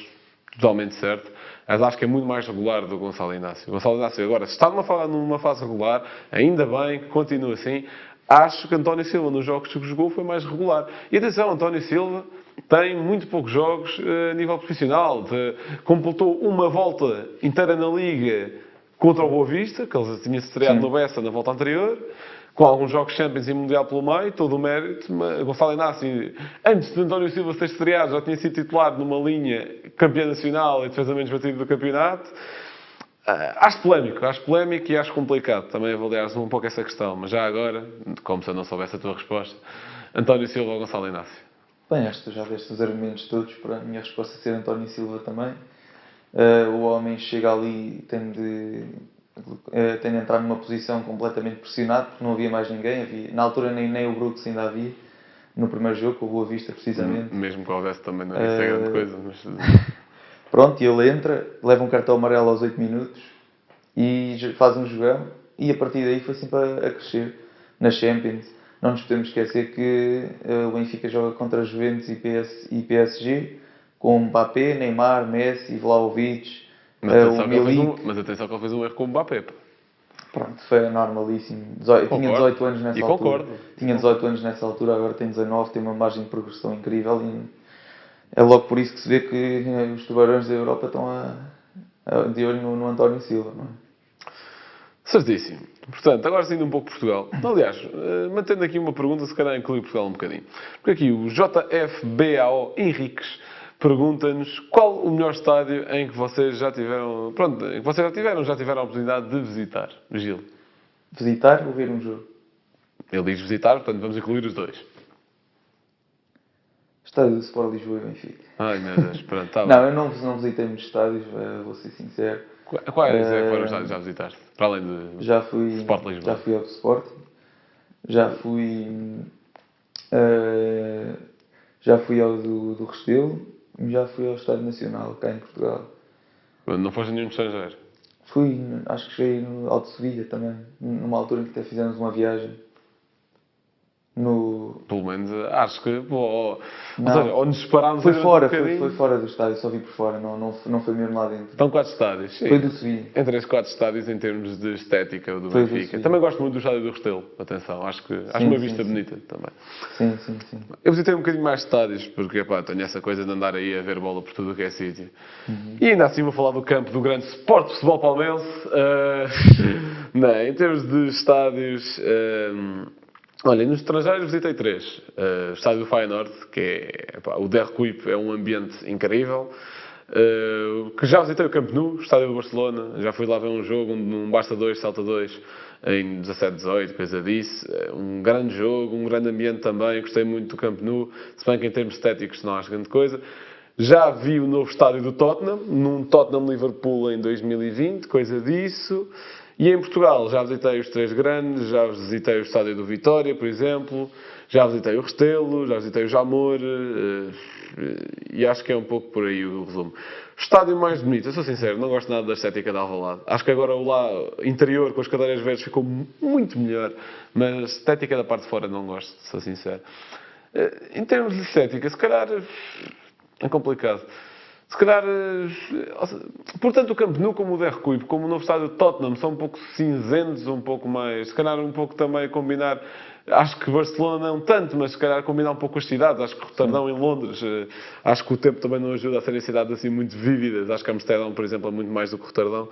totalmente certo, mas acho que é muito mais regular do que o Gonçalo Inácio. O Gonçalo Inácio agora, se está numa fase regular, ainda bem que continua assim. Acho que António Silva nos jogos que jogou foi mais regular. E atenção, António Silva tem muito poucos jogos a nível profissional. Completou uma volta inteira na Liga contra o Boa Vista, que ele tinha estreado no Bessa na volta anterior, com alguns jogos Champions e Mundial pelo meio, todo o mérito. Gonçalo Inácio, antes de António Silva ser estreado, já tinha sido titular numa linha campeã nacional e defesa menos batido do campeonato. Acho polémico e acho complicado também avaliar-se um pouco essa questão, mas já agora, como se eu não soubesse a tua resposta, António Silva ou Gonçalo Inácio? Bem, acho que tu já deste os argumentos todos para a minha resposta ser António Silva também. O homem chega ali e tem de entrar numa posição completamente pressionado, porque não havia mais ninguém. Na altura nem o Brooks ainda havia, no primeiro jogo, com o Boa Vista, precisamente. Mesmo que houvesse também, não é grande coisa, mas... Pronto, e ele entra, leva um cartão amarelo aos 8 minutos e faz um jogão. E a partir daí foi sempre a crescer na Champions. Não nos podemos esquecer que o Benfica joga contra Juventus e PSG, com Mbappé, Neymar, Messi, Vlahovic, o Milik. Mas atenção que ele fez um erro com o Mbappé. Pronto, foi normalíssimo. Tinha 18 anos nessa altura. Concordo. Tinha 18 anos nessa altura, agora tem 19, tem uma margem de progressão incrível e é logo por isso que se vê que os tubarões da Europa estão de olho no António Silva, não é? Certíssimo. Portanto, agora saindo um pouco de Portugal. Aliás, mantendo aqui uma pergunta, se calhar inclui Portugal um bocadinho. Porque aqui o JFBAO Henriques pergunta-nos qual o melhor estádio em que vocês já tiveram... Pronto, em que vocês já tiveram a oportunidade de visitar. Gil. Visitar ou ver um jogo? Ele diz visitar, portanto vamos incluir os dois. Estádio do Sport Lisboa e Benfica. Ai meu Deus, pronto, está bem. Não, eu não visitei muitos estádios, vou ser sincero. Quais foram os estádios que já visitaste? Para além de Já fui Sport Lisboa. Já fui ao do Sporting. Já fui ao do Restelo. E já fui ao Estádio Nacional, cá em Portugal. Não foste a nenhum estrangeiro? Acho que cheguei no Alto Sevilha também. Numa altura em que até fizemos uma viagem. Pelo menos, acho que... Ou Não. seja, ou nos parámos... Foi um fora do estádio, só vi por fora, não foi mesmo lá dentro. Estão 4 estádios. Sim. Foi do Sevilha. Entre esses 4 estádios em termos de estética do Foi do Benfica. Sevilha. Também gosto muito do estádio do Restelo, atenção, acho uma vista bonita também. Sim. Eu visitei um bocadinho mais de estádios, porque tenho essa coisa de andar aí a ver bola por tudo o que é sítio. E ainda assim vou falar do campo do grande Sport Futebol Palmeirense. Não, em termos de estádios... Olha, nos estrangeiros visitei 3. O estádio do Feyenoord, que é o Der Kuip, é um ambiente incrível. Que já visitei o Camp Nou, o estádio do Barcelona. Já fui lá ver um jogo, um Barça 2, Celta 2, em 17-18, coisa disso. Um grande jogo, um grande ambiente também. Gostei muito do Camp Nou, se bem que em termos estéticos não acho grande coisa. Já vi o novo estádio do Tottenham, num Tottenham-Liverpool em 2020, coisa disso. E em Portugal já visitei os 3 grandes, já visitei o estádio do Vitória, por exemplo, já visitei o Restelo, já visitei o Jamor, e acho que é um pouco por aí o resumo. O estádio mais bonito, eu sou sincero, não gosto nada da estética de Alvalade. Acho que agora o lá interior, com as cadeiras verdes, ficou muito melhor, mas a estética da parte de fora não gosto, sou sincero. Em termos de estética, se calhar é complicado. Se calhar, portanto, o Camp Nou como o Der Kuip, como o novo estádio de Tottenham, são um pouco cinzentos, um pouco mais, se calhar um pouco também combinar, acho que Barcelona não tanto, mas se calhar combinar um pouco as cidades, acho que Roterdão em Londres, acho que o tempo também não ajuda a serem cidades assim muito vívidas, acho que Amsterdão, por exemplo, é muito mais do que Roterdão.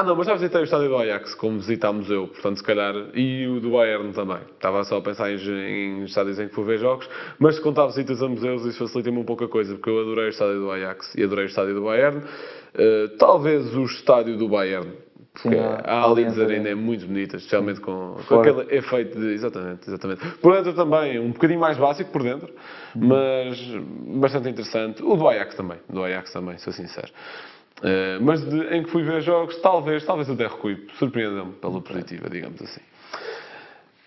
Não, mas já visitei o estádio do Ajax, como visita ao museu, portanto, se calhar, e o do Bayern também. Estava só a pensar em estádios em que fui ver jogos, mas se contar visitas a museus, isso facilita-me um pouco a coisa, porque eu adorei o estádio do Ajax e adorei o estádio do Bayern. Talvez o estádio do Bayern, porque a Allianz Arena é muito bonita, especialmente com aquele efeito de... Exatamente. Por dentro também, um bocadinho mais básico por dentro, mas bastante interessante. O do Ajax também, sou sincero. Mas em que fui ver jogos, talvez o Der Kuip surpreendeu-me pela positiva, digamos assim.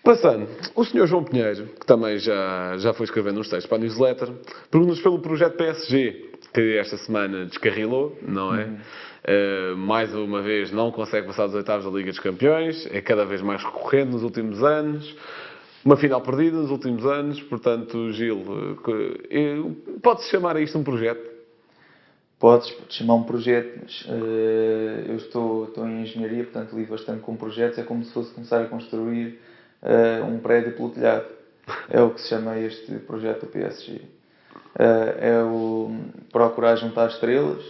Passando, o Sr. João Pinheiro, que também já foi escrevendo uns textos para a newsletter, pergunta-nos pelo projeto PSG, que esta semana descarrilou, não é? Mais uma vez não consegue passar dos oitavos da Liga dos Campeões, é cada vez mais recorrente nos últimos anos. Uma final perdida nos últimos anos, portanto, Gil, pode-se chamar a isto um projeto? Podes chamar um projeto, mas eu estou em engenharia, portanto lido bastante com projetos, é como se fosse começar a construir um prédio pelo telhado. É o que se chama este projeto do PSG. É o procurar juntar estrelas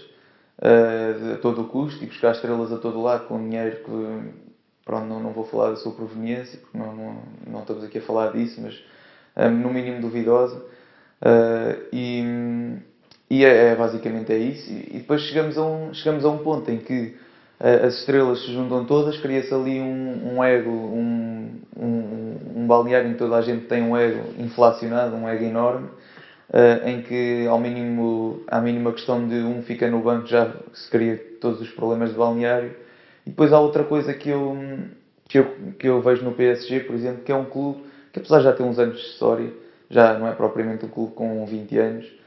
a todo o custo e buscar estrelas a todo o lado com dinheiro que, pronto, não vou falar da sua proveniência, porque não estamos aqui a falar disso, mas no mínimo duvidosa. E basicamente é isso. E depois chegamos a um ponto em que as estrelas se juntam todas, cria-se ali um ego, um balneário em que toda a gente tem um ego inflacionado, um ego enorme, em que à mínima questão de um fica no banco já se cria todos os problemas de balneário. E depois há outra coisa que eu vejo no PSG, por exemplo, que é um clube que, apesar de já ter uns anos de história, já não é propriamente um clube com 20 anos,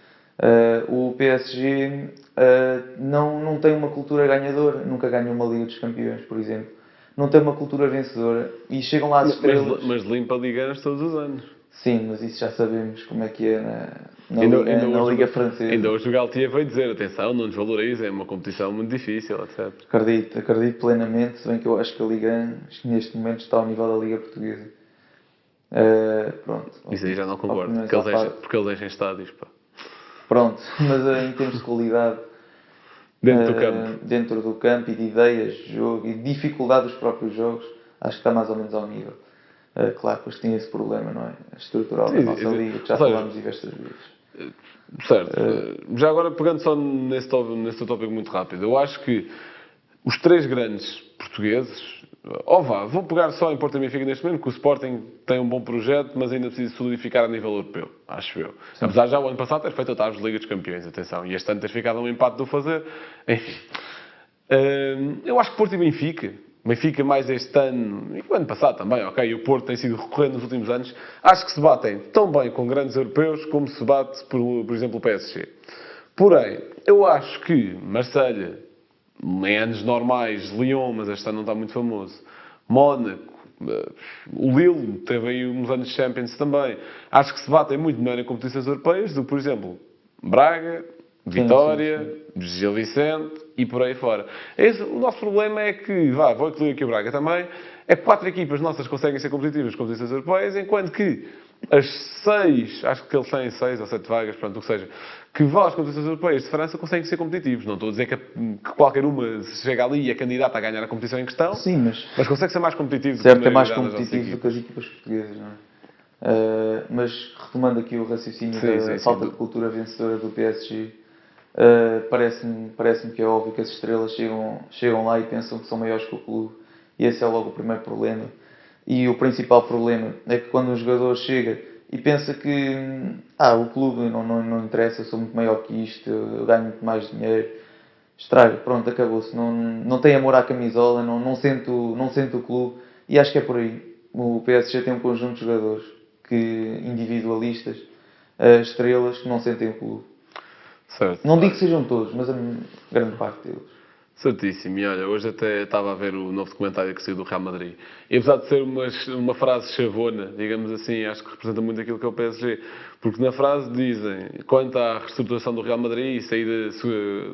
o PSG não tem uma cultura ganhadora, nunca ganhou uma Liga dos Campeões, por exemplo. Não tem uma cultura vencedora e chegam lá as estrelas. Mas limpa ligas todos os anos. Sim, mas isso já sabemos como é que é na Liga Francesa. Ainda hoje o Galtier veio dizer, atenção, não desvalorizem, é uma competição muito difícil, etc. Acredito plenamente, se bem que eu acho que a Liga 1 neste momento está ao nível da Liga Portuguesa. Pronto. Isso aí já não concordo, porque eles enchem estádios, pá. Pronto, mas em termos de qualidade dentro do campo e de ideias de jogo e de dificuldade dos próprios jogos, acho que está mais ou menos ao nível. Claro, pois tem esse problema, não é? Estrutural da nossa liga, que já falámos diversas vezes. Certo. Já agora, pegando só nesse tópico muito rápido, eu acho que os três grandes portugueses, vou pegar só em Porto e Benfica neste momento, que o Sporting tem um bom projeto, mas ainda precisa solidificar a nível europeu, acho eu. Sim. Apesar de já o ano passado ter feito a Taça de Liga dos Campeões, atenção, e este ano ter ficado um empate do fazer, enfim. Eu acho que Porto e Benfica mais este ano, e o ano passado também, ok, o Porto tem sido recorrente nos últimos anos, acho que se batem tão bem com grandes europeus como se bate, por exemplo, o PSG. Porém, eu acho que Marselha, em anos normais, Lyon, mas este ano não está muito famoso, Mónaco, o Lille teve aí uns anos de Champions também, acho que se batem muito melhor em competições europeias do que, por exemplo, Braga, Vitória, Gil Vicente e por aí fora. O nosso problema é que, vou incluir aqui o Braga também, é que 4 equipas nossas conseguem ser competitivas nas competições europeias, enquanto que as 6, acho que eles têm 6 ou 7 vagas, pronto, o que seja, que vão às competições europeias de França conseguem ser competitivos. Não estou a dizer que qualquer uma chega ali e é candidata a ganhar a competição em questão, sim, mas consegue ser mais competitivo do que mais competitivo do que as equipas portuguesas, não é? Mas retomando aqui o raciocínio da falta de cultura vencedora do PSG, parece-me que é óbvio que as estrelas chegam lá e pensam que são maiores que o clube, e esse é logo o primeiro problema. E o principal problema é que quando um jogador chega e pensa que o clube não interessa, eu sou muito maior que isto, eu ganho muito mais dinheiro, estraga, pronto, acabou-se. Não tem amor à camisola, não sente o clube, e acho que é por aí. O PSG tem um conjunto de jogadores individualistas, estrelas, que não sentem o clube. Certo. Não digo que sejam todos, mas a grande parte deles. Certíssimo. E olha, hoje até estava a ver o novo documentário que saiu do Real Madrid. E apesar de ser uma frase chavona, digamos assim, acho que representa muito aquilo que é o PSG. Porque na frase dizem, quanto à reestruturação do Real Madrid e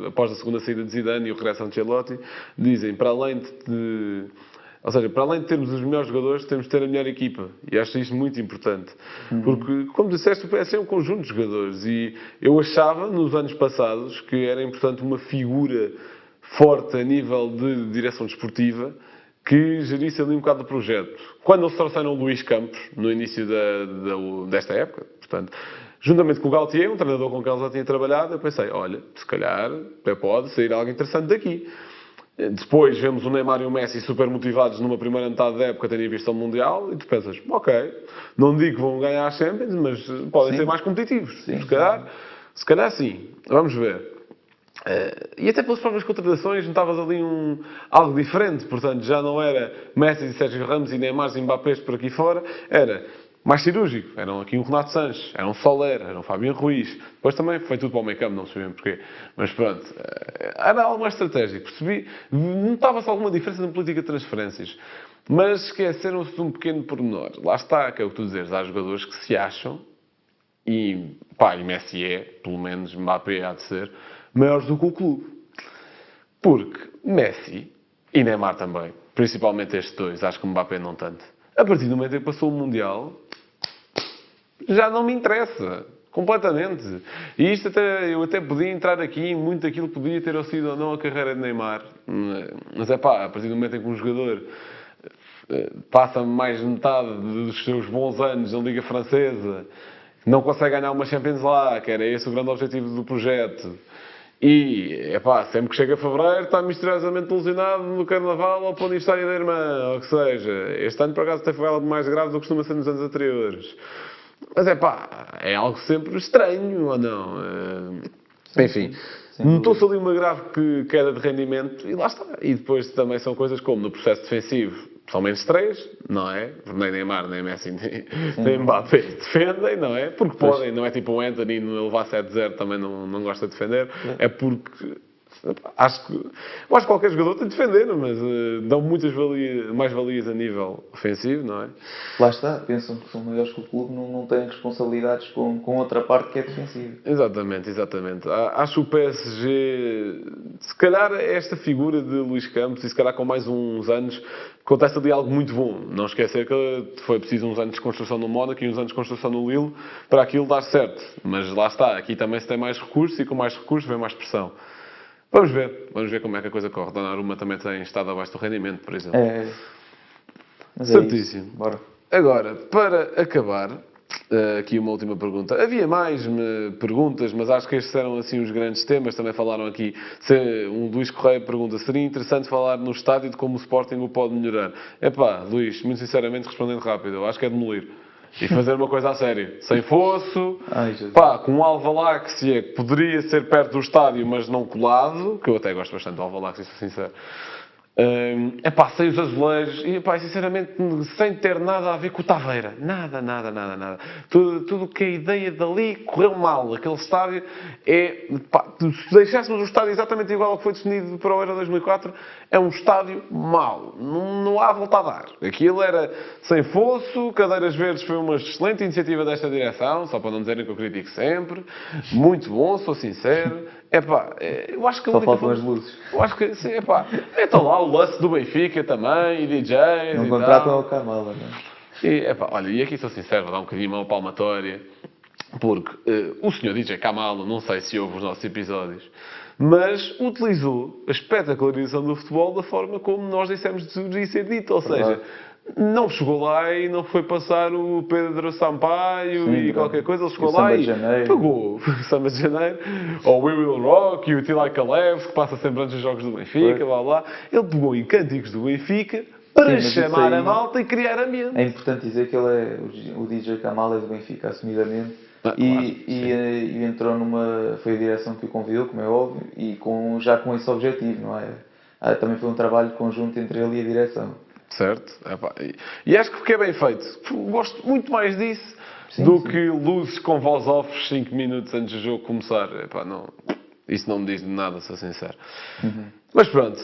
após a segunda saída de Zidane e o regresso de Ancelotti, dizem, para além de termos os melhores jogadores, temos de ter a melhor equipa. E acho isso muito importante. Porque, como disseste, o PSG é um conjunto de jogadores. E eu achava, nos anos passados, que era importante uma figura forte a nível de direção desportiva que gerisse ali um bocado do projeto. Quando eles trouxeram o Luís Campos, no início desta época, portanto, juntamente com o Galtier, um treinador com quem ele já tinha trabalhado, eu pensei, olha, se calhar até pode sair algo interessante daqui. Depois vemos o Neymar e o Messi super motivados numa primeira metade da época, tendo em vista o Mundial, e tu pensas, ok, não digo que vão ganhar a Champions, mas podem ser mais competitivos. Sim. Se calhar sim. Vamos ver. E até pelas próprias contratações notavas ali algo diferente. Portanto, já não era Messi e Sérgio Ramos e Neymar e Mbappés por aqui fora. Era mais cirúrgico. Eram aqui um Renato Sanches, era um Soler, era um Fabinho Ruiz. Depois também foi tudo para o meio-campo, não sabia porquê. Mas pronto, era algo mais estratégico. Percebi, notava-se alguma diferença na política de transferências. Mas esqueceram-se de um pequeno pormenor. Lá está, que é o que tu dizes. Há jogadores que se acham, e Messi é, pelo menos Mbappé há de ser, maiores do que o clube. Porque Messi e Neymar também, principalmente estes dois, acho que Mbappé não tanto, a partir do momento em que passou o Mundial, já não me interessa. Completamente. E isto eu até podia entrar aqui em muito aquilo que podia ter sido ou não a carreira de Neymar. Mas a partir do momento em que um jogador passa mais de metade dos seus bons anos na Liga Francesa não consegue ganhar uma Champions lá, que era esse o grande objetivo do projeto. E, epá, sempre que chega a fevereiro está misteriosamente ilusionado no Carnaval ou para o aniversário da irmã, ou o que seja. Este ano, por acaso, até foi algo mais grave do que costuma ser nos anos anteriores. Mas, é algo sempre estranho, ou não? Enfim, notou-se ali uma grave queda de rendimento e lá está. E depois também são coisas como no processo defensivo, são menos 3, não é? Nem Neymar, nem Messi, nem Mbappé defendem, não é? Porque podem, não é tipo o Anthony no levar 7-0 também não gosta de defender. É porque acho que qualquer jogador tem de defender, mas dão muitas mais-valias a nível ofensivo, não é? Lá está, pensam que são maiores que o clube, não têm responsabilidades com outra parte que é defensiva. Exatamente. Acho o PSG, se calhar esta figura de Luís Campos, e se calhar com mais uns anos, acontece ali algo muito bom. Não esquecer que foi preciso uns anos de construção no Mónaco e uns anos de construção no Lille para aquilo dar certo. Mas lá está, aqui também se tem mais recursos e com mais recursos vem mais pressão. Vamos ver como é que a coisa corre. Donnarumma também tem estado abaixo do rendimento, por exemplo. Mas certíssimo. isso. Bora. Agora, para acabar, aqui uma última pergunta. Havia mais perguntas, mas acho que estes eram assim os grandes temas. Também falaram aqui. Um Luís Correia pergunta: seria interessante falar no estádio de como o Sporting o pode melhorar? Epá, Luís, muito sinceramente, respondendo rápido, eu acho que é demolir. E fazer uma coisa a sério. Sem fosso, com um Alvaláxia que poderia ser perto do estádio, mas não colado, que eu até gosto bastante do Alvaláxia, sou sincero. Sem os azulejos e, sinceramente, sem ter nada a ver com o Taveira. Nada. Tudo que a ideia dali correu mal. Aquele estádio se deixássemos o estádio exatamente igual ao que foi definido para o Euro 2004, é um estádio mau. Não há volta a dar. Aquilo era sem fosso, cadeiras verdes foi uma excelente iniciativa desta direção, só para não dizerem que eu critico sempre. Muito bom, sou sincero. Eu acho que... Só faltam as luzes. Eu acho que, sim, metam lá o lance do Benfica também, e DJs não e contratam tal. ao Kamala, não é? E aqui sou sincero, vou dar um bocadinho uma palmatória, porque o senhor DJ Kamala, não sei se ouve os nossos episódios, mas utilizou a espetacularização do futebol da forma como nós dissemos que deveria ser dito, ou seja... Não chegou lá e não foi passar o Pedro Sampaio e qualquer coisa. Ele chegou lá e pegou o Samba de Janeiro, ou We Will Rock e o Till Like a Leves, que passa sempre antes dos jogos do Benfica, blá. Ele pegou em cânticos do Benfica para chamar a malta e criar ambiente. É importante dizer que ele é o DJ Kamala é do Benfica, assumidamente. E entrou foi a direção que o convidou, como é óbvio, e já com esse objetivo, não é? Também foi um trabalho conjunto entre ele e a direção. Certo? E acho que é bem feito. Gosto muito mais disso que luzes com voz off 5 minutos antes do jogo começar. Isso não me diz nada, sou sincero. Mas pronto.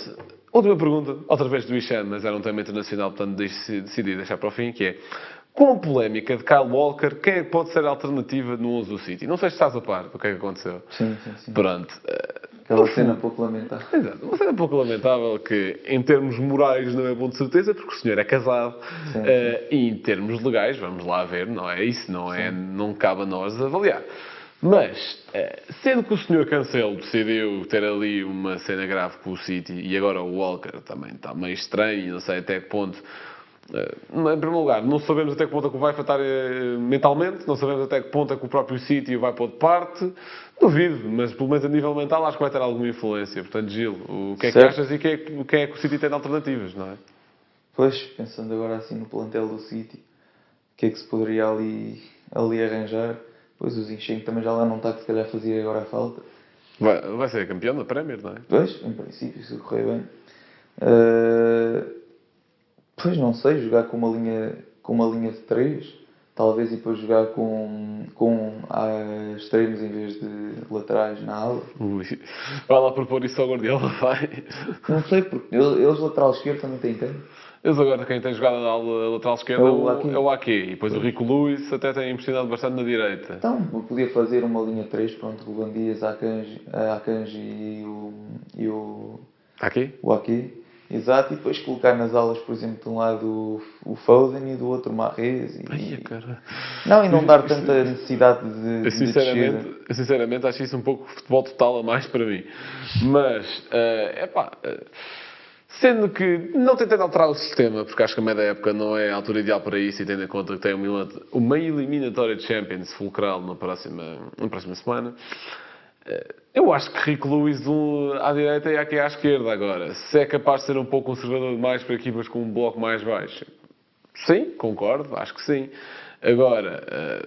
Última pergunta, outra vez do Ixan, mas era um tema internacional, portanto decidi deixar para o fim, que é: com a polémica de Kyle Walker, quem é que pode ser a alternativa no 11 do City? Não sei se estás a par do que é que aconteceu. Sim. Pronto. Aquela cena pouco lamentável. Exato. Uma cena pouco lamentável que, em termos morais, não é bom de certeza, porque o senhor é casado. Sim. E em termos legais, vamos lá ver, não é isso, não cabe a nós avaliar. Mas, sendo que o senhor Cancelo decidiu ter ali uma cena grave com o City, e agora o Walker também está meio estranho, não sei até que ponto... Em primeiro lugar, não sabemos até que ponto é que o vai afetar mentalmente, não sabemos até que ponto é que o próprio City o vai pôr de parte. Duvido, mas pelo menos a nível mental acho que vai ter alguma influência. Portanto, Gil, o que é que achas e quem é que o City tem de alternativas, não é? Pois, pensando agora assim no plantel do City, o que é que se poderia ali arranjar? Pois o Zinchenko também já lá não está, que se calhar fazia agora a falta. Vai ser campeão da Premier, não é? Pois, em princípio, se correr bem. Pois não sei, jogar com uma linha de 3, talvez, e depois jogar com extremos em vez de laterais na ala. Vai lá propor isso ao Guardiola, vai. Não sei, porque eles lateral esquerdo também têm tempo. Eles agora, quem tem jogado na lateral esquerda é o Ake. E depois o Rico Lewis até tem impressionado bastante na direita. Então, podia fazer uma linha 3, pronto, Ruben Dias, Akanji e o Ake? O Ake. Exato, e depois colocar nas alas, por exemplo, de um lado o Foden e do outro o Mahrez. E não dar tanta necessidade de descida. Eu sinceramente acho isso um pouco futebol total a mais para mim. Mas, Sendo que, não tentando alterar o sistema, porque acho que a meia da época não é a altura ideal para isso, e tendo em conta que tem uma eliminatória de Champions fulcral na próxima semana, eu acho que Rico Lewis à direita e aqui à esquerda agora. Se é capaz de ser um pouco conservador demais para equipas com um bloco mais baixo, sim, concordo, acho que sim. Agora,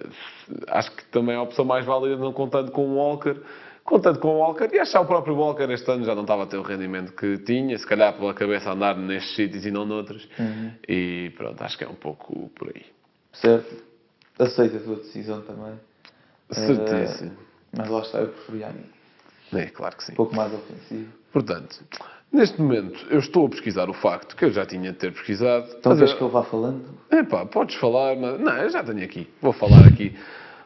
acho que também é a opção mais válida não contando com o Walker. Contando com o Walker, e achar o próprio Walker este ano já não estava a ter o rendimento que tinha, se calhar pela cabeça a andar nestes sítios e não noutros. E pronto, acho que é um pouco por aí. Certo. Aceito a tua decisão também. Certíssimo. Mas lá está, eu preferia a minha. É, claro que sim. Um pouco mais ofensivo. Portanto, neste momento eu estou a pesquisar o facto que eu já tinha de ter pesquisado. Então queres que eu vá falando? Epá, podes falar, mas... Não, eu já tenho aqui. Vou falar aqui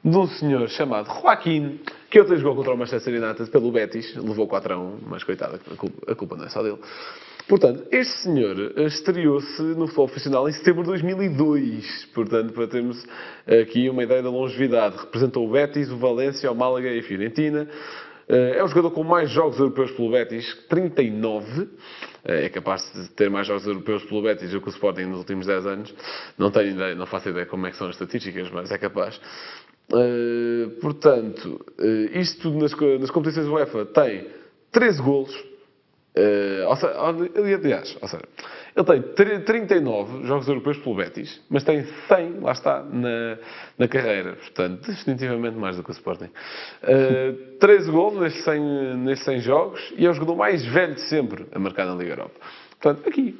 de um senhor chamado Joaquim, que ontem jogou contra o Manchester United pelo Betis, levou 4-1, mas coitado, a culpa não é só dele. Portanto, este senhor estreou-se no futebol profissional em setembro de 2002. Portanto, para termos aqui uma ideia da longevidade. Representou o Betis, o Valência, o Málaga e a Fiorentina. É o jogador com mais jogos europeus pelo Betis, 39. É capaz de ter mais jogos europeus pelo Betis do que o Sporting nos últimos 10 anos. Não tenho ideia, não faço ideia como é que são as estatísticas, mas é capaz. Portanto, isto tudo nas competições UEFA tem 13 golos. Aliás, ele tem 39 jogos europeus pelo Betis, mas tem 100, lá está, na carreira. Portanto, definitivamente mais do que o Sporting. 13 golos nesses 100 jogos e é o jogador mais velho de sempre a marcar na Liga Europa. Portanto, aqui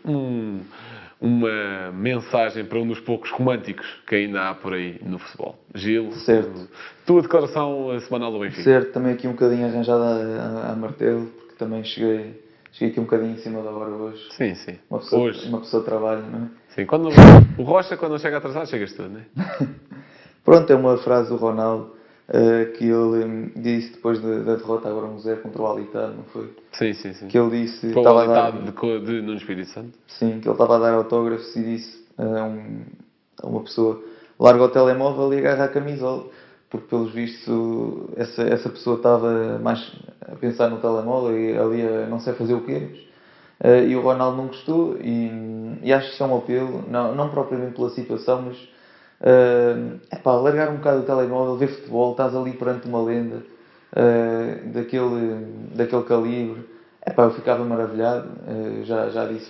uma mensagem para um dos poucos românticos que ainda há por aí no futebol. Gil, Certo. Tua declaração semanal do Benfica. Certo, também aqui um bocadinho arranjada a martelo, porque também cheguei aqui um bocadinho em cima da hora hoje. Sim, sim. Uma pessoa trabalha, não é? Sim, o Rocha, quando chega atrasado, chegas tu, não é? Pronto, é uma frase do Ronaldo que ele disse depois da derrota agora 1-0 contra o Al-Ittihad, não foi? Sim. Que ele disse... Foi o estava a dar, Al-Ittihad de Nuno Espírito Santo? sim, que ele estava a dar autógrafos e disse a uma pessoa: larga o telemóvel e agarra a camisola. Porque, pelos vistos, essa pessoa estava mais a pensar no telemóvel e ali a não sei fazer o quê. E o Ronaldo não gostou e acho que isto é um apelo, não propriamente pela situação, mas largar um bocado o telemóvel, ver futebol, estás ali perante uma lenda daquele calibre. Eu ficava maravilhado, já disse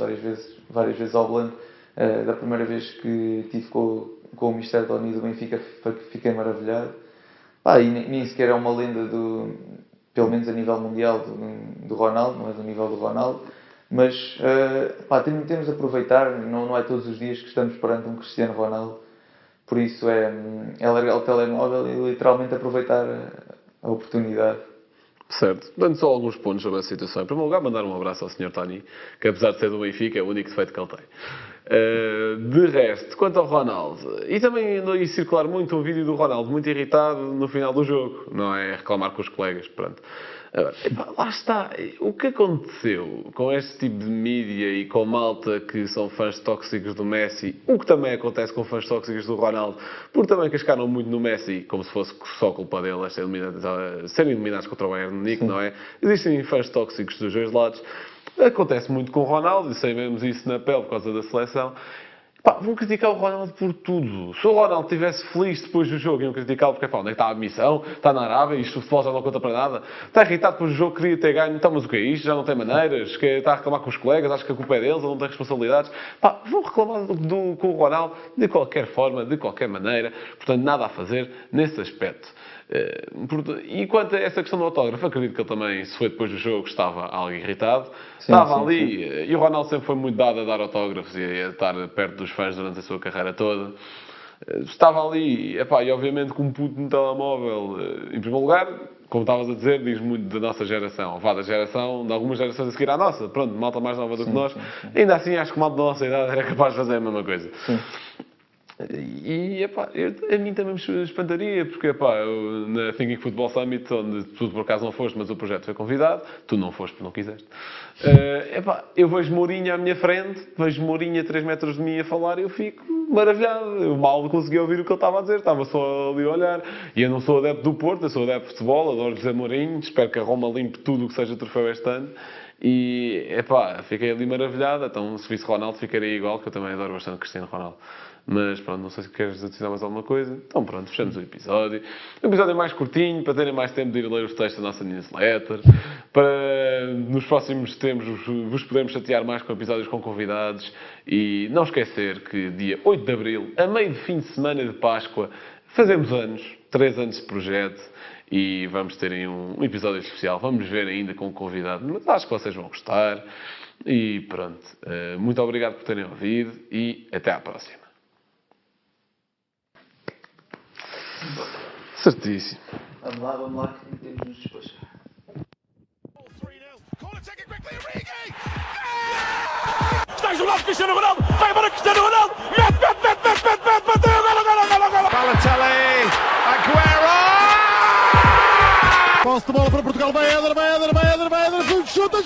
várias vezes ao Blanco, da primeira vez que estive com o Mister Tony do Benfica, fiquei maravilhado. E nem sequer é uma lenda pelo menos a nível mundial do Ronaldo, não é do nível do Ronaldo, mas temos de aproveitar, não é todos os dias que estamos perante um Cristiano Ronaldo, por isso é largar o telemóvel e literalmente aproveitar a oportunidade. Certo. Dando só alguns pontos sobre a situação. Em primeiro lugar, mandar um abraço ao Sr. Tony, que apesar de ser do Benfica, é o único defeito que ele tem. De resto, quanto ao Ronaldo, e também andou a circular muito um vídeo do Ronaldo muito irritado no final do jogo, não é? Reclamar com os colegas, pronto. Agora, lá está, o que aconteceu com este tipo de mídia e com malta que são fãs tóxicos do Messi, o que também acontece com fãs tóxicos do Ronaldo, porque também cascaram muito no Messi, como se fosse só culpa dele serem eliminados contra o Bayern Munique, não é? Existem fãs tóxicos dos dois lados. Acontece muito com o Ronaldo, e sabemos isso na pele por causa da seleção. Vão criticar o Ronaldo por tudo. Se o Ronaldo estivesse feliz depois do jogo, iam criticá-lo porque, onde é que está a missão? Está na Arábia, isto o futebol já não conta para nada. Está irritado depois do jogo, queria ter ganho. Então, mas o que é isto? Já não tem maneiras? Está a reclamar com os colegas? Acho que a culpa é deles, ele não tem responsabilidades. Vão reclamar com o Ronaldo de qualquer forma, de qualquer maneira. Portanto, nada a fazer nesse aspecto. E quanto a essa questão do autógrafo, acredito que ele também, se foi depois do jogo, estava algo irritado. Estava ali, e o Ronaldo sempre foi muito dado a dar autógrafos e a estar perto dos fãs durante a sua carreira toda. Estava ali, e obviamente com um puto no telemóvel, em primeiro lugar, como estavas a dizer, diz muito da nossa geração, da geração, de algumas gerações a seguir à nossa, pronto, malta mais nova do que nós. Ainda assim, acho que malta da nossa idade era capaz de fazer a mesma coisa. E, a mim também me espantaria, porque, eu, na Thinking Football Summit, onde tu por acaso não foste, mas o projeto foi convidado, tu não foste porque não quiseste, eu vejo Mourinho à minha frente, vejo Mourinho a 3 metros de mim a falar e eu fico maravilhado. Eu mal consegui ouvir o que ele estava a dizer, estava só ali a olhar. E eu não sou adepto do Porto, eu sou adepto de futebol, adoro José Mourinho, espero que a Roma limpe tudo o que seja troféu este ano. E, epá, fiquei ali maravilhado. Então, se visse Ronaldo, ficaria igual, que eu também adoro bastante Cristiano Ronaldo. Mas pronto, não sei se queres adicionar mais alguma coisa. Então pronto, fechamos o episódio. O episódio é mais curtinho, para terem mais tempo de ir ler os textos da nossa newsletter. Para nos próximos tempos vos podermos chatear mais com episódios com convidados. E não esquecer que dia 8 de Abril, a meio de fim de semana de Páscoa, fazemos anos, 3 anos de projeto. E vamos ter aí um episódio especial. Vamos ver ainda com o convidado. Mas acho que vocês vão gostar. E pronto. Muito obrigado por terem ouvido. E até à próxima. Certíssimo. Vamos lá, que temos de nos despachar. 3-0. Corner taken quickly, Origi! Está isolado Cristiano Ronaldo, vai embora Cristiano Ronaldo, mete, bateu, golo! Balotelli, Aguero! Posse de bola para Portugal, vai Éder, chuta!